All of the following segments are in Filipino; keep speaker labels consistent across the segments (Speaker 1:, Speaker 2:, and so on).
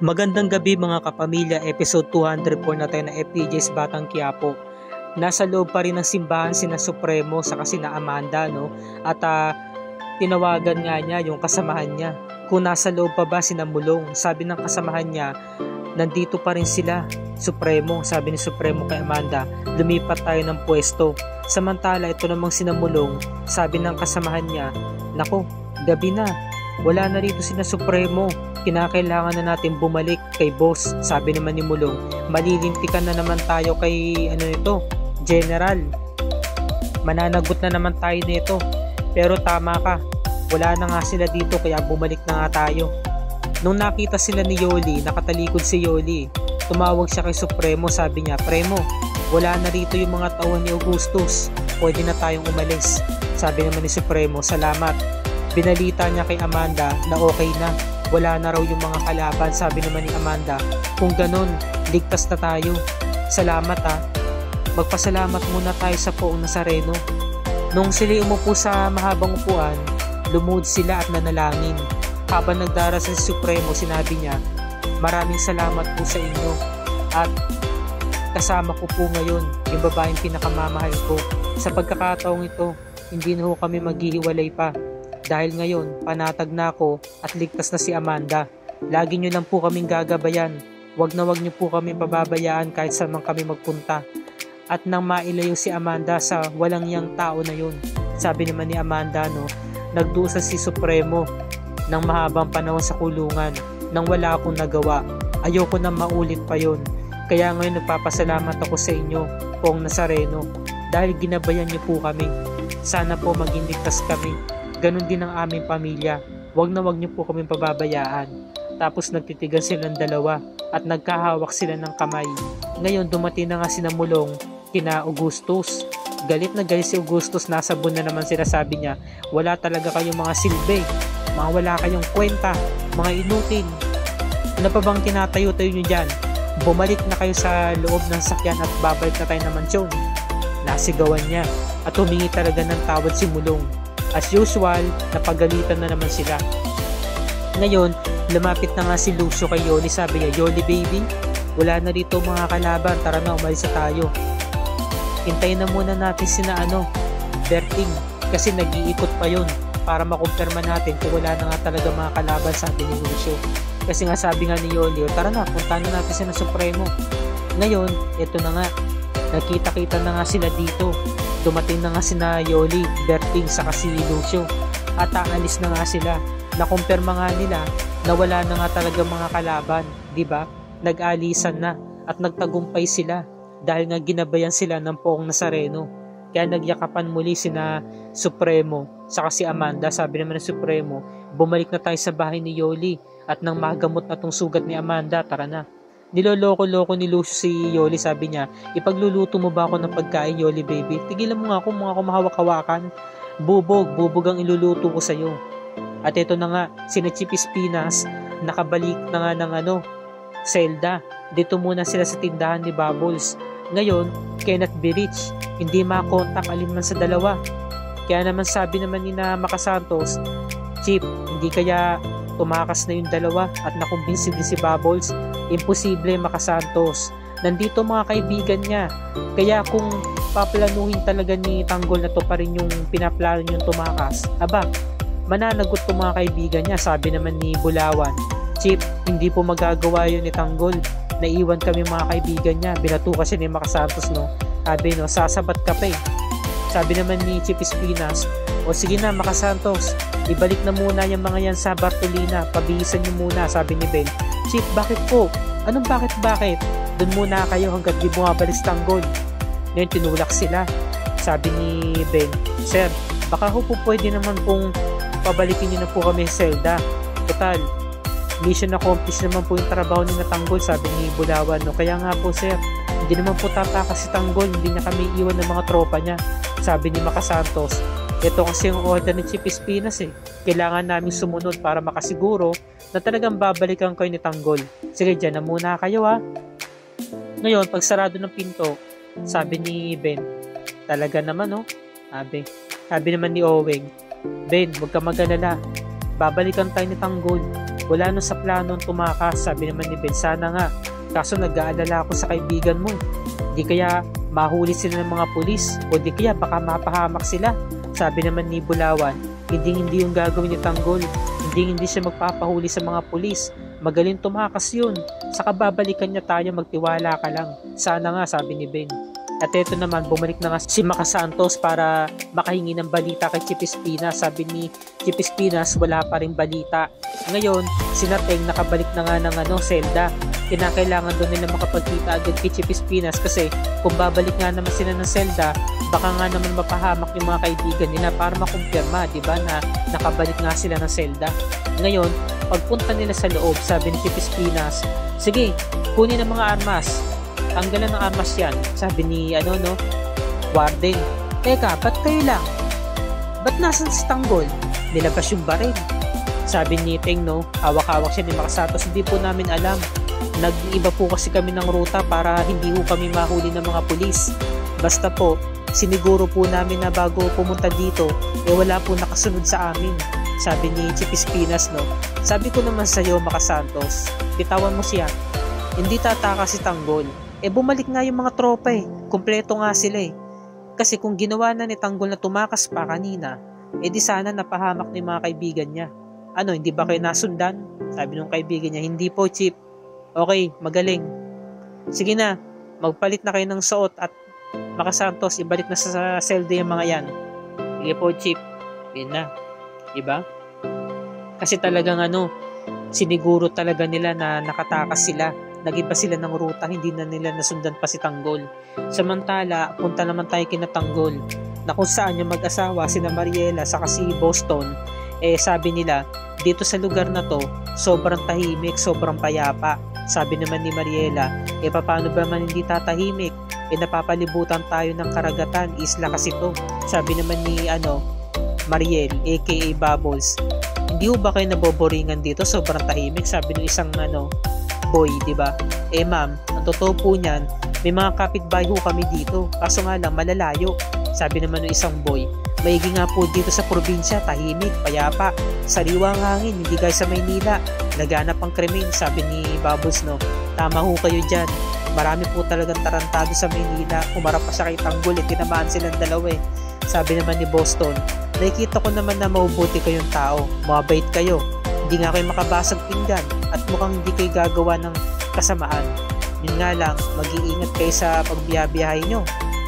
Speaker 1: Magandang gabi mga kapamilya, episode 204 na tayo na FPJ's Batang Quiapo. Nasa loob pa rin ng simbahan sina Supremo saka sina Amanda, no? At tinawagan nga niya yung kasamahan niya. Kung nasa loob pa ba sina Mulong, sabi ng kasamahan niya, nandito pa rin sila. Supremo, sabi ni Supremo kay Amanda, lumipat tayo ng pwesto. Samantala ito namang sina Mulong, sabi ng kasamahan niya, nako, gabi na, wala na rito sina Supremo. Kinakailangan na natin bumalik kay boss, sabi naman ni Mulong. Malilintikan na naman tayo kay General. Mananagot na naman tayo nito. Pero tama ka, wala na nga sila dito kaya bumalik na nga tayo. Nung nakita sila ni Yoli, nakatalikod si Yoli, tumawag siya kay Supremo, sabi niya, Premo, wala na rito yung mga tauhan ni Augustus, pwede na tayong umalis. Sabi naman ni Supremo, salamat. Binalita niya kay Amanda na okay na, wala na raw yung mga kalaban. Sabi naman ni Amanda, kung ganon, ligtas na tayo. Salamat magpasalamat muna tayo sa Poong Nazareno. Nung sila umupo sa mahabang upuan, lumuhod sila at nanalangin. Habang nagdarasal si Supremo, sinabi niya, maraming salamat po sa inyo at kasama ko po ngayon yung babaeng pinakamamahal ko. Sa pagkakataong ito, hindi na ho kami maghihiwalay pa. Dahil ngayon, panatag na ako at ligtas na si Amanda. Lagi nyo lang po kaming gagabayan. Wag na wag nyo po kami pababayaan kahit saan man kami magpunta. At nang mailayo si Amanda sa walang yang tao na yun, sabi naman ni Amanda, nagdusa si Supremo ng mahabang panahon sa kulungan nang wala akong nagawa. Ayoko na maulit pa yun. Kaya ngayon nagpapasalamat ako sa inyo, Poong Nazareno, dahil ginabayan niyo po kami. Sana po maging ligtas kami. Ganon din ang aming pamilya. Wag na wag niyo po kaming pababayaan. Tapos nagtitigan silang dalawa at nagkahawak sila ng kamay. Ngayon dumating na nga sina Mulong kina Augustus. Galit na galit si Augustus, nasa buwan na naman sila, sabi niya, wala talaga kayong mga silbi, mga wala kayong kwenta, mga inutil. Ano pa bang tinatayo-tayo nyo dyan? Bumalik na kayo sa loob ng sakyan at babalik na tayo ng mansyon. Nasigawan niya at humingi talaga ng tawad si Mulong. As usual, napagalitan na naman sila. Ngayon, lumapit na nga si Lucio kay Yoli, sabi niya, Yoli baby, wala na dito mga kalaban, tara na, umalis na tayo. Hintayin na muna natin sina Berting, kasi nag-iikot pa yun para makumpirma natin kung wala na nga talaga mga kalaban, sabi ni Lucio. Kasi nga sabi nga ni Yoli, tara na, punta na natin sina Supremo. Ngayon, ito na nga, nakita-kita na nga sila dito. Dumating na nga sina Yoli, Berting, saka si Lucio. At aalis na nga sila. Nakumpirma nga nila na wala na nga talaga mga kalaban, di ba? Nag-alisan na at nagtagumpay sila dahil nga ginabayan sila ng Poong Nazareno. Kaya nagyakapan muli sina Supremo saka si Amanda. Sabi naman ng Supremo, bumalik na tayo sa bahay ni Yoli at nang magamot na tong sugat ni Amanda, tara na. Niloloko-loko ni Lucio si Yoli, sabi niya, ipagluluto mo ba ako ng pagkain, Yoli baby? Tigilan mo nga ako, mga kumahawak-hawakan. Bubog ang iluluto ko sa'yo. At ito na nga, sina Chip Espinas, nakabalik na nga ng Zelda. Dito muna sila sa tindahan ni Bubbles. Ngayon, Kenneth B. Rich, hindi makontak alin man sa dalawa. Kaya naman sabi naman ni na Makasantos, Chip, hindi kaya tumakas na yung dalawa at nakumbinsi din si Bubbles? Imposible, Makasantos. Nandito mga kaibigan niya. Kaya kung paplanuhin talaga ni Tanggol na to pa rin yung pinaplano yung tumakas, mananagot to mga kaibigan niya, sabi naman ni Bulawan. Chip, hindi po magagawa yun ni Tanggol. Naiwan kami mga kaibigan niya. Binatuka siya ni Makasantos, Sabi, sasabat ka pa eh. Sabi naman ni Chip Espinas, o sige na Makasantos, ibalik na muna yung mga yan sa Bartolina, pabihisan niyo muna, sabi ni Ben. Chip, bakit po? Anong bakit? Doon muna kayo hanggat di bumabalik si Tanggol. Ngayon tinulak sila. Sabi ni Ben, Sir, baka po pwede naman pong pabalikin niyo na po kami sa Zelda. Total, mission accomplished naman po yung trabaho ni Tanggol, sabi ni Bulawan. Kaya nga po sir, hindi naman po tatakas si Tanggol, hindi niya kami iwan ng mga tropa niya, sabi ni Makasantos. Ito kasi yung order ni Chip Espinas Kailangan namin sumunod para makasiguro na talagang babalikan kayo ni Tanggol. Sige, dyan na muna kayo Ngayon, pag sarado ng pinto, sabi ni Ben, talaga naman sabi naman ni Oweng, Ben, huwag ka mag-alala, babalikan tayo ni Tanggol. wala na sa planong tumakas. Sabi naman ni Ben, sana nga, kaso nag-aalala ako sa kaibigan mo. Di kaya mahuli sila ng mga pulis o di kaya baka mapahamak sila. Sabi naman ni Bulawan, hindi yung gagawin ni Tanggol. Hindi siya magpapahuli sa mga pulis. Magaling tumakas yun. Saka babalikan niya tayo, magtiwala ka lang. Sana nga, sabi ni Ben. At eto naman, bumalik na nga si Maka Santos para makahingi ng balita kay Chip Espinas. Sabi ni Chip Espinas, wala pa rin balita. Ngayon, si Nateng nakabalik na nga ng selda. Kinakailangan doon nila makapagkita agad kay Chip Espinas kasi kung babalik nga naman sila ng selda, baka nga naman mapahamak yung mga kaibigan nila para makumpirma, diba, na nakabalik nga sila ng selda. Ngayon, pagpunta nila sa loob, sabi ni Chip Espinas, sige, kunin ang mga armas. Tanggalan ng armas yan. Sabi ni Warden, teka, ba't kayo lang? Ba't nasan si Tanggol? Nilabas yung baril. Sabi ni Teng, hawak-hawak siya ni Maka Santos, hindi po namin alam. Nag-iba po kasi kami ng ruta para hindi po kami mahuli ng mga pulis. Basta po, siniguro po namin na bago pumunta dito, wala po nakasunod sa amin. Sabi ni Chip Espinas, Sabi ko naman sa'yo, Maka Santos, bitawan mo siya. Hindi tataka si Tanggol. Bumalik nga yung mga tropa Kumpleto nga sila Kasi kung ginawa na ni Tanggol na tumakas pa kanina, di sana napahamak ni mga kaibigan niya. Hindi ba kayo nasundan? Sabi nung kaibigan niya, hindi po, Chip. Okay, magaling. Sige na, magpalit na kayo ng suot at Maka Santos, ibalik na sa selde yung mga yan. Sige po, Chip. Yan na. Diba? Kasi talagang siniguro talaga nila na nakatakas sila. Nag-iba sila ng ruta, hindi na nila nasundan pa si Tanggol. Samantala, punta naman tayo kina Tanggol na kung saan yung mag-asawa, sina Mariela saka si Boston, sabi nila, dito sa lugar na to, sobrang tahimik, sobrang payapa. Sabi naman ni Mariela, paano ba man hindi tatahimik? Napapalibutan tayo ng karagatan, isla kasi to. Sabi naman ni Mariel, aka Bubbles, hindi ba kayo naboboringan dito? Sobrang tahimik, sabi ng isang boy, diba? Ma'am, ang totoo po niyan, may mga kapitbahay ho kami dito, kaso nga lang malalayo. Sabi naman ng isang boy, maigi nga po dito sa probinsya, tahimik, payapa, sariwa ang hangin, hindi guys sa Maynila, laganap ang krimen. Sabi ni Bubbles, tama ho kayo dyan, marami po talagang tarantado sa Maynila, umarap pa siya kay Tanggol, tinamaan silang dalawa Sabi naman ni Boston, nakikita ko naman na mabubuti kayong tao, mabait kayo, hindi nga kayo makabasag pinggan at mukhang hindi kayo gagawa ng kasamaan. Yun nga lang, mag-iingat kayo sa pagbiyabiyahe nyo.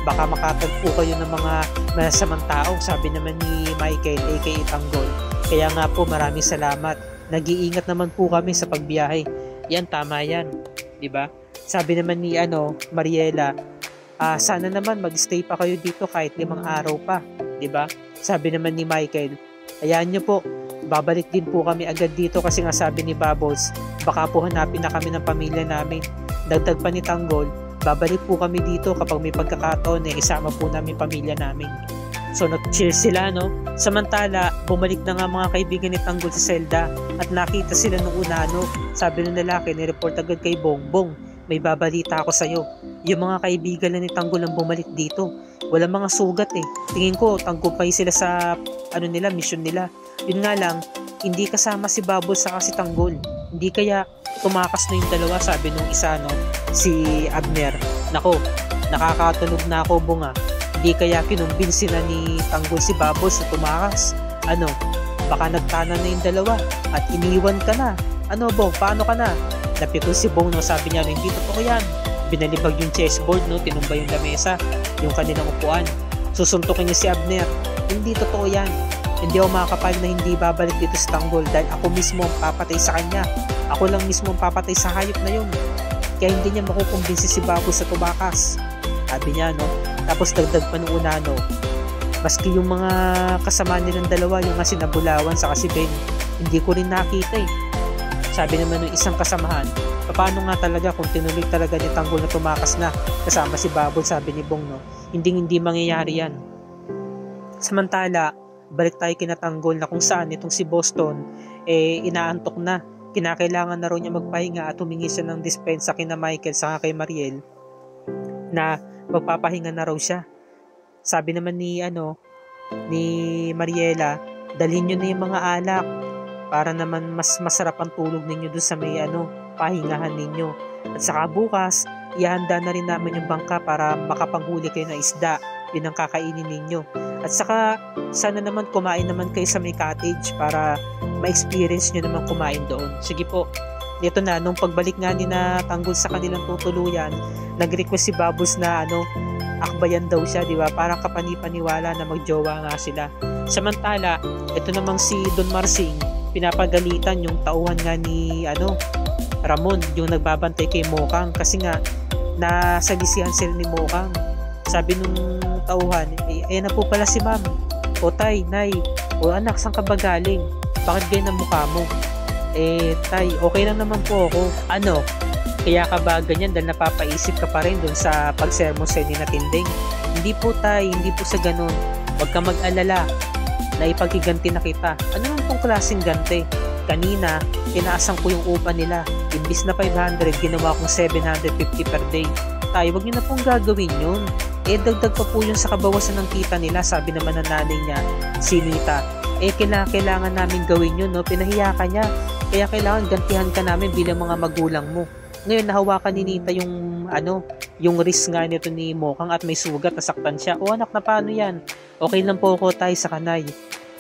Speaker 1: Baka makatagpo kayo ng mga masamang tao, sabi naman ni Michael aka Tanggol. Kaya nga po, maraming salamat. Nag-iingat naman po kami sa pagbiyahe. Yan, tama yan. Diba? Sabi naman ni Mariela, sana naman mag-stay pa kayo dito kahit 5 araw pa. Diba? Sabi naman ni Michael, ayan nyo po, babalik din po kami agad dito kasi nga sabi ni Bubbles, baka po hanapin na kami ng pamilya namin. Dagdag pa ni Tanggol, babalik po kami dito kapag may pagkakataon isama po namin pamilya namin. So nag-chill sila Samantala, bumalik na nga mga kaibigan ni Tanggol sa selda at nakita sila nung una Sabi ng lalaki, ni-report agad kay Bongbong, may babalita ako sa'yo. Yung mga kaibigan ni Tanggol ang bumalik dito. Walang mga sugat Tingin ko, tanggumpay sila sa mission nila. Yun nga lang, hindi kasama si Bubbles saka si Tanggol. Hindi kaya tumakas na yung dalawa, sabi nung isa si Abner. Nako, nakakatunog na ako bunga. Hindi kaya kinumbinsi na ni Tanggol si Bubbles na tumakas. Baka nagtana na yung dalawa at iniwan ka na. Bong, paano ka na? Napikon si Bong sabi niya, hindi totoo yan. Binalibag yung chessboard, tinumba yung lamesa, yung kanilang upuan. Susuntukin niya si Abner. Hindi totoo yan. Hindi ako makakapayag na hindi babalik dito sa Tanggol dahil ako mismo ang papatay sa kanya. Ako lang mismo ang papatay sa hayop na yun. Kaya hindi niya makukumbinsi si Bubbles sa tumakas. Sabi niya, Tapos dagdag pa nung una, maski yung mga kasama nilang dalawa, yung nga si Nabulawan sa si Ben, hindi ko rin nakita Sabi naman ng isang kasamahan, paano nga talaga kung tinuloy talaga ni Tanggol na tumakas na kasama si Bubbles, sabi ni Bong, hindi mangyayari yan. Samantala, balik tayo kina Tanggol na kung saan itong si Boston inaantok na. Kinakailangan na raw niya magpahinga at humingi siya ng dispensa kina Michael saka kay Mariel na magpapahinga na raw siya. Sabi naman ni Mariela, dalhin nyo na yung mga alak para naman mas masarap ang tulog ninyo doon sa may pahingahan ninyo. At saka bukas, ihanda na rin namin yung bangka para makapanghuli kayo ng isda. Yun ang kakainin ninyo. At saka, sana naman kumain naman kayo sa may cottage para ma-experience nyo naman kumain doon. Sige po. Dito na, nung pagbalik nga ni na Tanggol sa kanilang tutuluyan, nag-request si Bubbles na akbayan daw siya, di ba? Parang kapanipaniwala na magjowa nga sila. Samantala, ito namang si Don Marsing, pinapagalitan yung tauhan nga ni Ramon, yung nagbabantay kay Mokang, kasi nga nasalisihan sila ni Mokang. Sabi nung tauhan, ayan na po pala si ma'am. O tay, nay, o anak, saan ka ba galing? Bakit ganyan ang mukha mo? Tay, okay lang naman po ako. Kaya ka ba ganyan dahil napapaisip ka pa rin dun sa pagsermon sa ni na Tinding? Hindi po tay, hindi po sa ganun. Huwag ka mag-alala, na ipaghiganti na kita. Ano naman pong klaseng ganti? Kanina, tinaasan ko yung upa nila. Imbis na 500, ginawa kong 750 per day. Tay, wag niyo na pong gagawin yun. Dagdag pa po yun sa kabawasan ng kita nila, sabi naman ng nanay niya, si Nita. Kailangan namin gawin yun, no? Pinahiya ka niya. Kaya kailangan gantihan ka namin bilang mga magulang mo. Ngayon, nahawakan ni Nita yung wrist nga nito ni Mokang at may sugat, nasaktan siya. O anak, na paano yan? Okay lang po ako tayo sa kanay.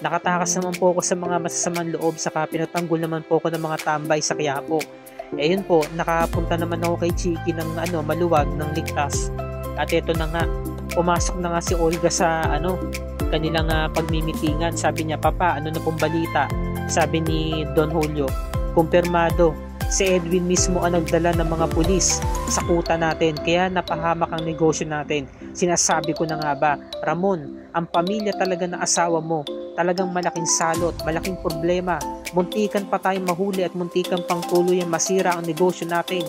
Speaker 1: Nakatakas naman po ako sa mga masasamang loob, saka pinatanggol naman po ako ng mga tambay sa Quiapo. Yun po, nakapunta naman ako kay Chiki ng maluwag, ng ligtas. At eto na nga, pumasok na nga si Olga sa kanilang pagmimitingan. Sabi niya, Papa, ano na pong balita? Sabi ni Don Julio, kumpirmado, si Edwin mismo ang nagdala ng mga pulis sa kuta natin, kaya napahamak ang negosyo natin. Sinasabi ko na nga ba, Ramon, ang pamilya talaga ng asawa mo, talagang malaking salot, malaking problema. Muntikan pa tayong mahuli at muntikan pang tuluyan masira ang negosyo natin.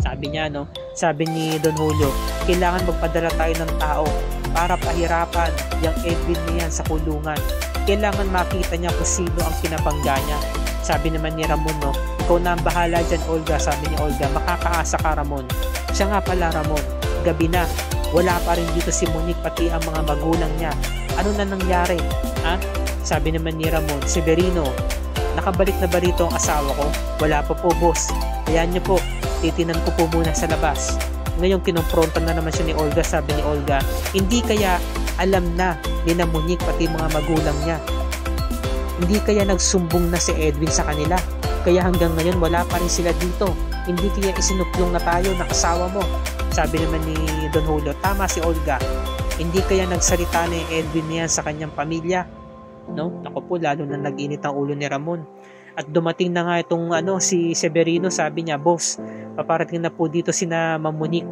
Speaker 1: Sabi niya, sabi ni Don Julio, kailangan magpadala tayo ng tao para pahirapan yung Edwin niyan sa kulungan. Kailangan makita niya kung sino ang kinabangga niya. Sabi naman ni Ramon, ikaw na ang bahala dyan, Olga. Sabi ni Olga, makakaasa ka, Ramon. Siya nga pala, Ramon, gabi na, wala pa rin dito si Monique pati ang mga magulang niya. Ano na nangyari? Sabi naman ni Ramon, Severino, nakabalik na ba rito ang asawa ko? Wala pa po, boss. Ayan niyo po, titinan ko po muna sa labas. Ngayon kinumprontan na naman siya ni Olga. Sabi ni Olga, hindi kaya alam na ni na Monique pati mga magulang niya? Hindi kaya nagsumbong na si Edwin sa kanila? Kaya hanggang ngayon wala pa rin sila dito? Hindi kaya isinuplong na tayo na kasawa mo? Sabi naman ni Don Julio, tama si Olga. Hindi kaya nagsalita na yung Edwin niyan sa kanyang pamilya? Ako po, lalo na nag-init ang ulo ni Ramon. At dumating na nga itong si Severino. Sabi niya, boss, paparating na po dito sina Ma'am Monique.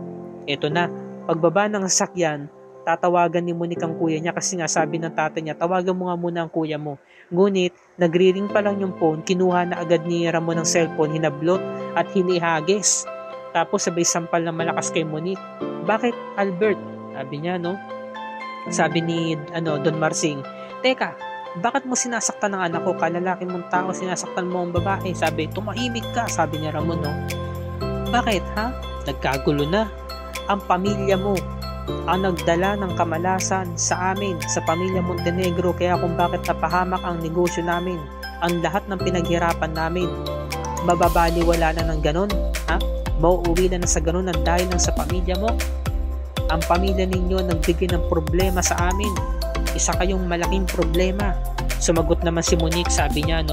Speaker 1: Ito na, pagbaba ng sasakyan, tatawagan ni Monique ang kuya niya, kasi nga sabi ng tatay niya, tawagan mo nga muna ang kuya mo. Ngunit, nagre-ring pa lang yung phone, kinuha na agad ni Ramon ng cellphone, hinablot at hinihagis. Tapos sabay sampal na malakas kay Monique. Bakit, Albert? Sabi niya, Sabi ni Don Marsing, teka, bakit mo sinasaktan ng anak ko? Kalalaki mong tao, sinasaktan mo ang babae. Sabi, tumahimik ka, sabi ni Ramon, Bakit, ha? Nagkagulo na. Ang pamilya mo ang nagdala ng kamalasan sa amin, sa pamilya Montenegro, kaya kung bakit napahamak ang negosyo namin, ang lahat ng pinaghirapan namin, mababaliwala na ng ganon, ha? Mauuwi na sa ganon ng dahil lang sa pamilya mo. Ang pamilya ninyo nagbigay ng problema sa amin. Isa kayong malaking problema. Sumagot naman si Monique, sabi niya,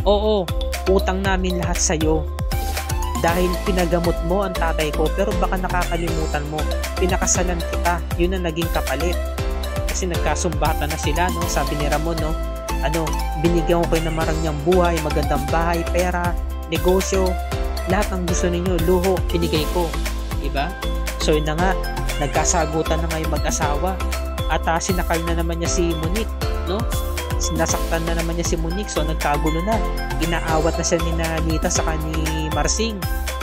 Speaker 1: oo, utang namin lahat sa'yo. Dahil pinagamot mo ang tatay ko, pero baka nakakalimutan mo, pinakasalan kita, yun ang naging kapalit. Kasi nagkasumbatan na sila, sabi ni Ramon, binigyan ko kayo ng marangyang buhay, magandang bahay, pera, negosyo, lahat ng gusto ninyo, luho, pinigay ko. Diba? So yun na nga, nagkasagutan na nga yung mag-asawa. At sinakal na naman niya si Monique, Sinasaktan na naman niya si Monique, so nagkagulo na. Inaawat na siya ni Nita sa ni Marsing.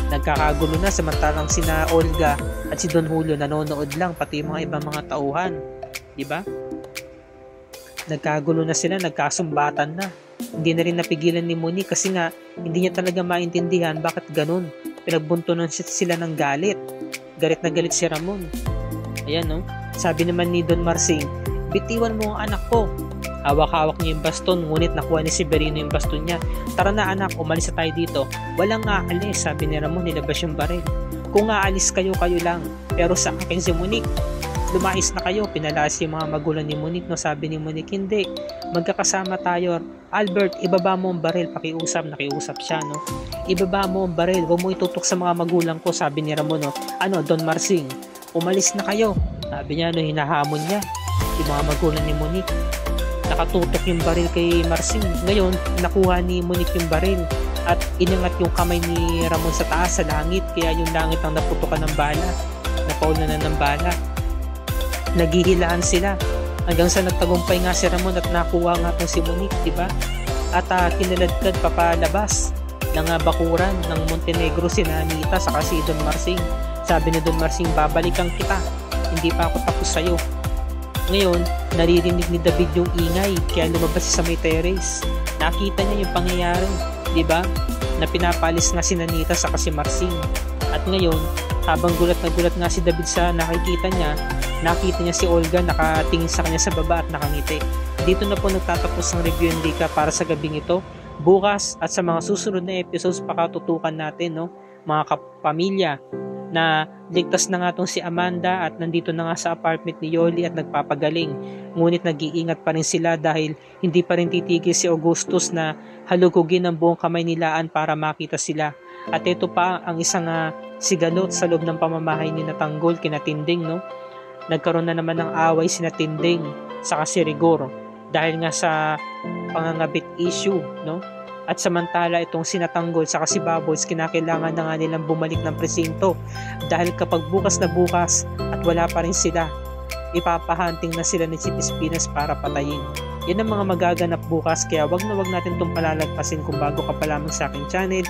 Speaker 1: Nagkakagulo na, samantalang sina Olga at si Don Julio nanonood lang, pati yung mga ibang mga tauhan. Diba? Nagkagulo na sila, nagkasumbatan na. Hindi na rin napigilan ni Monique kasi nga hindi niya talaga maintindihan bakit ganun. Pinagbuntunan sila ng galit. Galit na galit si Ramon. Ayan, Sabi naman ni Don Marsing, bitiwan mo ang anak ko. Hawak-hawak niya yung baston, ngunit nakuha ni Severino yung baston niya. Tara na anak, umalis na tayo dito. Walang aalis, sabi ni Ramon, nilabas yung baril. Kung aalis kayo, kayo lang. Pero sa akin si Monique, lumayas na kayo. Pinalayas yung mga magulang ni Monique, no? Sabi ni Monique, hindi. Magkakasama tayo. Albert, ibaba mo ang baril. Nakiusap siya, no? Ibaba mo ang baril. Huwag mo itutok sa mga magulang ko, sabi ni Ramon, no? Don Marsing, umalis na kayo. Sabi niya, no, hinahamon niya yung mga magulang ni Monique. Nakatutok yung baril kay Marsing. Ngayon, nakuha ni Monique yung baril at inangat yung kamay ni Ramon sa taas, sa langit. Kaya yung langit ang naputukan ng bala. Napauna na ng bala. Naghihilaan sila hanggang sa nagtagumpay nga si Ramon at nakuha nga itong si Monique, diba? At kinaladkad papalabas ng bakuran ng Montenegro si Anita saka si Don Marsing. Sabi ni Don Marsing, babalikan kita, hindi pa ako tapos sa'yo. Ngayon, naririnig ni David yung ingay, kaya lumabas sa may terrace. Nakita niya yung pangyayari, diba? Na pinapalis nga si Anita saka si Marsing. At ngayon, habang gulat na gulat nga si David sa nakita niya si Olga nakatingin sa kanya sa baba at nakangiti. Dito na po nagtatapos ang review Enrica para sa gabing ito. Bukas at sa mga susunod na episodes pakatutukan natin, no, mga kapamilya, na ligtas na nga tong si Amanda at nandito na nga sa apartment ni Yoli at nagpapagaling. Ngunit nag-iingat pa rin sila dahil hindi pa rin titigil si Augustus na halugugin ang buong kamay nilaan para makita sila. At ito pa ang isang sigalot sa loob ng pamamahay ni Natanggol kina Tinding, no? Nagkaroon na naman ng away si Tinding sa si Rigor dahil nga sa pangangabit issue, no? At samantala itong si Natanggol sa si Bubbles, kinakailangan na nga nilang bumalik ng presinto dahil kapag bukas na bukas at wala pa rin sila, ipapahanting na sila ni si Pispinas para patayin. Yan ang mga magaganap bukas, kaya wag natin itong palalagpasin. Kung bago ka pa lamang sa aking channel,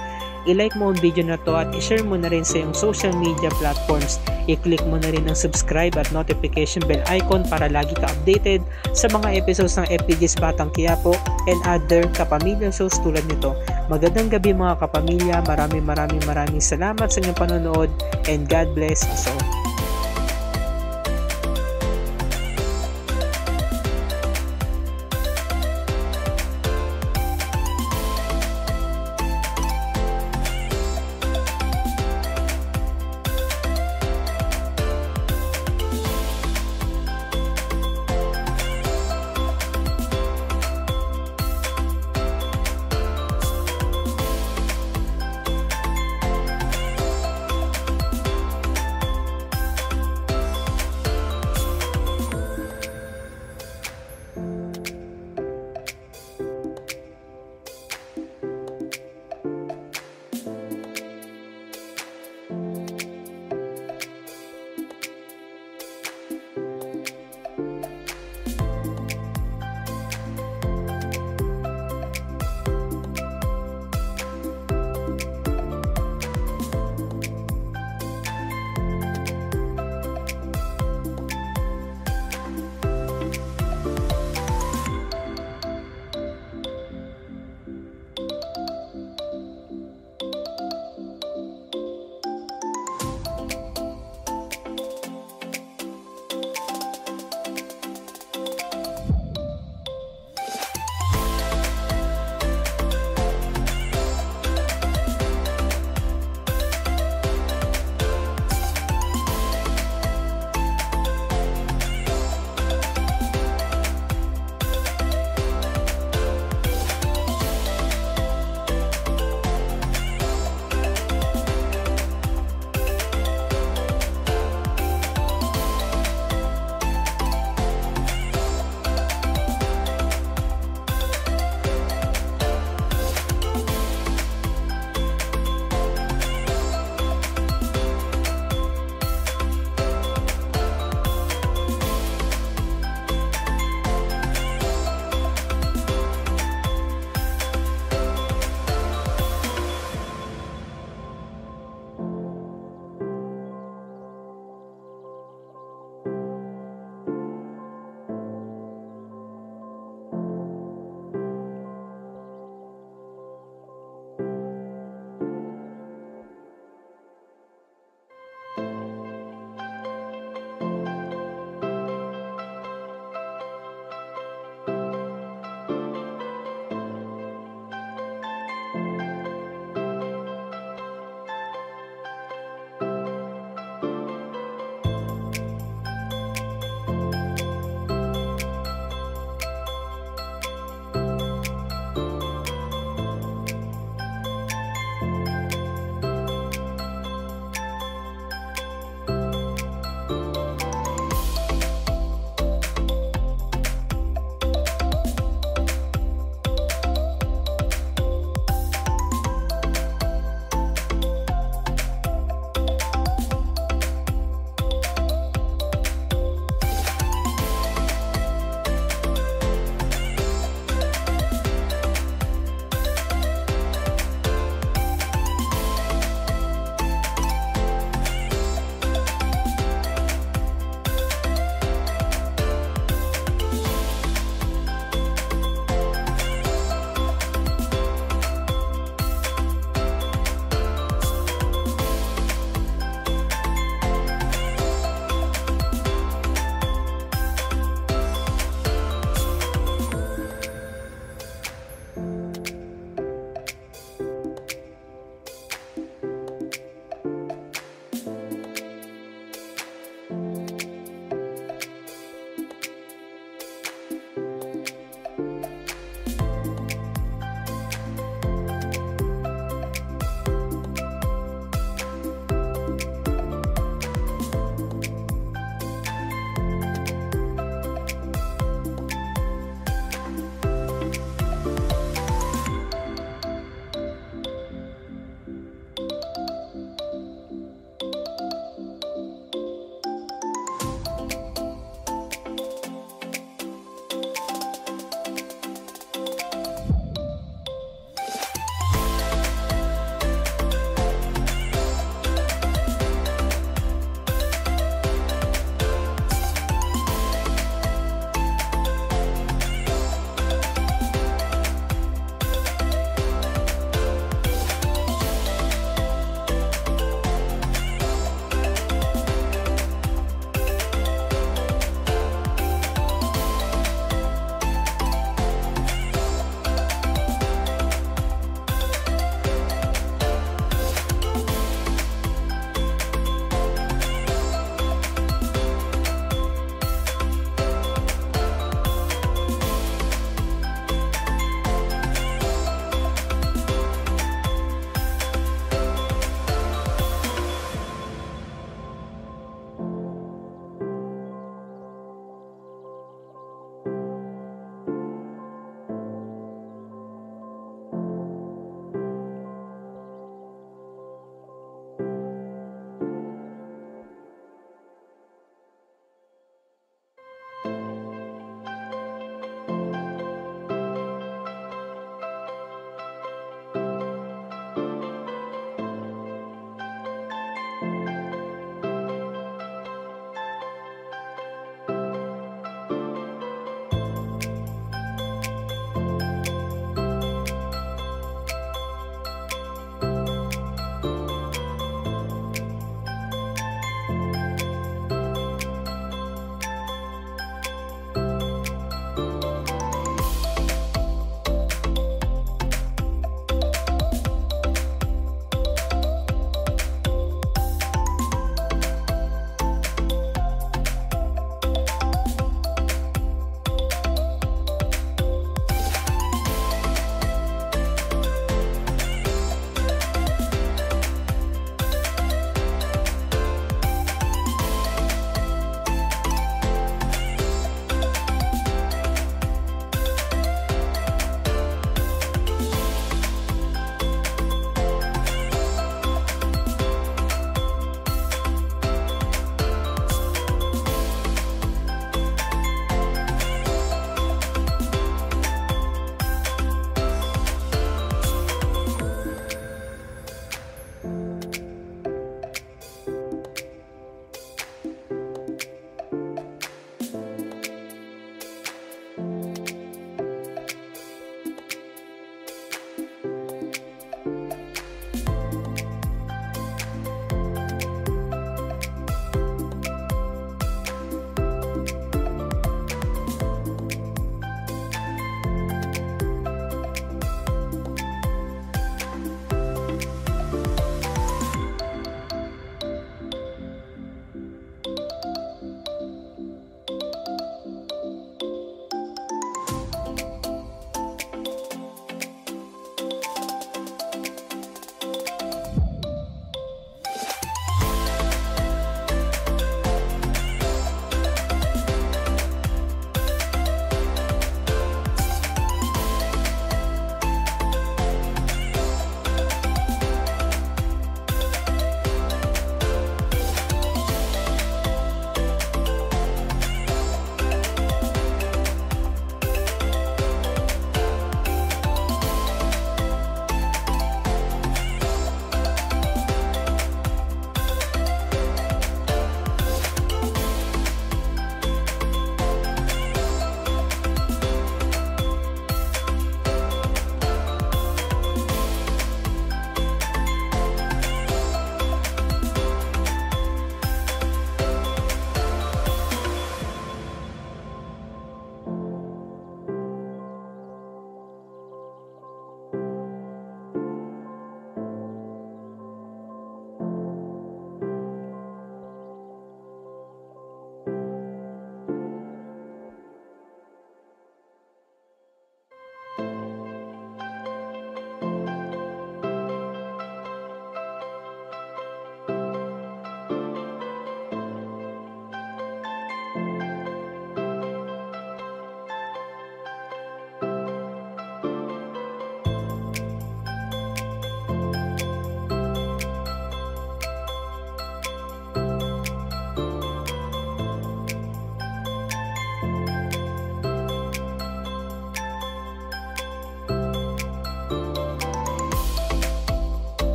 Speaker 1: i-like mo ang video na to at i-share mo na rin sa iyong social media platforms. I-click mo na rin ang subscribe at notification bell icon para lagi ka updated sa mga episodes ng FPJ's Batang Quiapo and other kapamilya shows tulad nito. Magandang gabi mga kapamilya, maraming salamat sa inyong panonood and God bless us all.